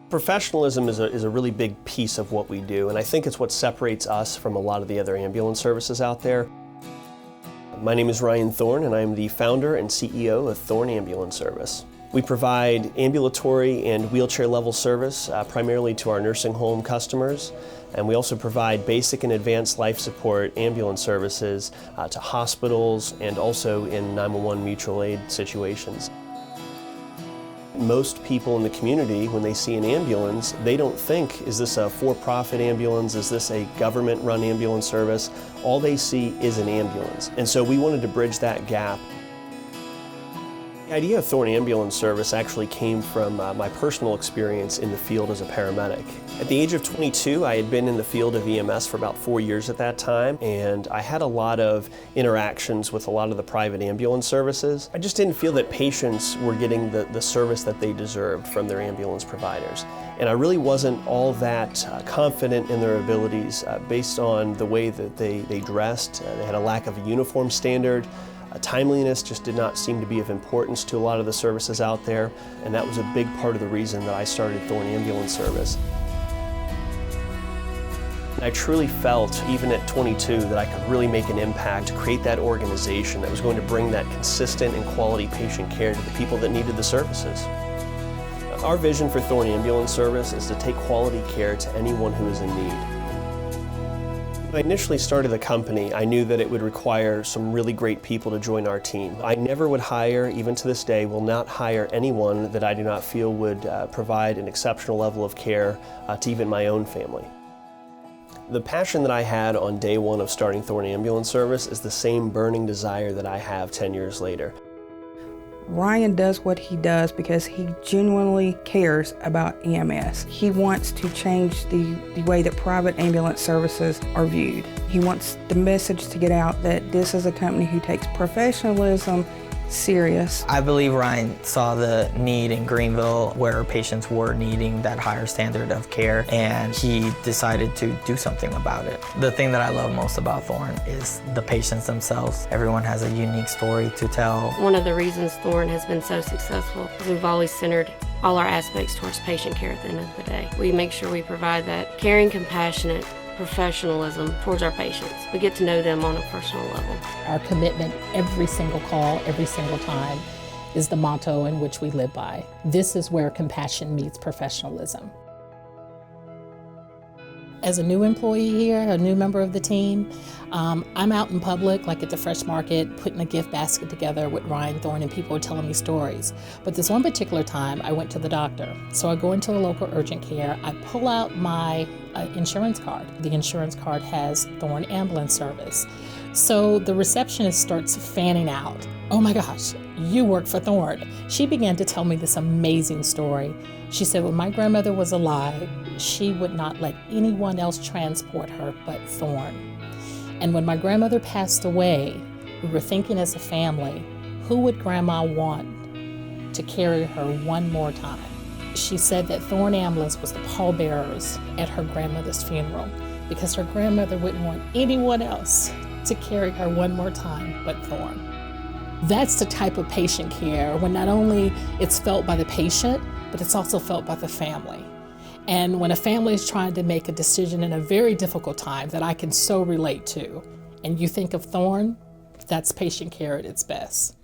Professionalism is a really big piece of what we do, and I think it's what separates us from a lot of the other ambulance services out there. My name is Ryan Thorne, and I'm the founder and CEO of Thorne Ambulance Service. We provide ambulatory and wheelchair-level service primarily to our nursing home customers, and we also provide basic and advanced life support ambulance services to hospitals and also in 911 mutual aid situations. Most people in the community, when they see an ambulance, they don't think, is this a for-profit ambulance? Is this a government-run ambulance service? All they see is an ambulance. And so we wanted to bridge that gap. The idea of Thorne Ambulance Service actually came from my personal experience in the field as a paramedic. At the age of 22, I had been in the field of EMS for about 4 years at that time, and I had a lot of interactions with a lot of the private ambulance services. I just didn't feel that patients were getting the service that they deserved from their ambulance providers. And I really wasn't all that confident in their abilities based on the way that they dressed. They had a lack of a uniform standard. Timeliness just did not seem to be of importance to a lot of the services out there, and that was a big part of the reason that I started Thorne Ambulance Service. I truly felt, even at 22, that I could really make an impact to create that organization that was going to bring that consistent and quality patient care to the people that needed the services. Our vision for Thorne Ambulance Service is to take quality care to anyone who is in need. When I initially started the company, I knew that it would require some really great people to join our team. I never would hire, even to this day, will not hire anyone that I do not feel would provide an exceptional level of care to even my own family. The passion that I had on day one of starting Thorne Ambulance Service is the same burning desire that I have 10 years later. Ryan does what he does because he genuinely cares about EMS. He wants to change the way that private ambulance services are viewed. He wants the message to get out that this is a company who takes professionalism serious. I believe Ryan saw the need in Greenville where patients were needing that higher standard of care, and he decided to do something about it. The thing that I love most about Thorne is the patients themselves. Everyone has a unique story to tell. One of the reasons Thorne has been so successful is we've always centered all our aspects towards patient care at the end of the day. We make sure we provide that caring, compassionate professionalism towards our patients. We get to know them on a personal level. Our commitment every single call, every single time, is the motto in which we live by. This is where compassion meets professionalism. As a new employee here, a new member of the team, I'm out in public, like at the fresh market, putting a gift basket together with Ryan Thorne, and people are telling me stories. But this one particular time, I went to the doctor. So I go into the local urgent care, I pull out my insurance card. The insurance card has Thorne Ambulance Service. So the receptionist starts fanning out. "Oh my gosh, you work for Thorne." She began to tell me this amazing story. She said when my grandmother was alive, she would not let anyone else transport her but Thorne. And when my grandmother passed away, we were thinking as a family, who would Grandma want to carry her one more time? She said that Thorne Ambulance was the pallbearers at her grandmother's funeral because her grandmother wouldn't want anyone else to carry her one more time but Thorne. That's the type of patient care when not only it's felt by the patient, but it's also felt by the family. And when a family is trying to make a decision in a very difficult time that I can so relate to, and you think of Thorne, that's patient care at its best.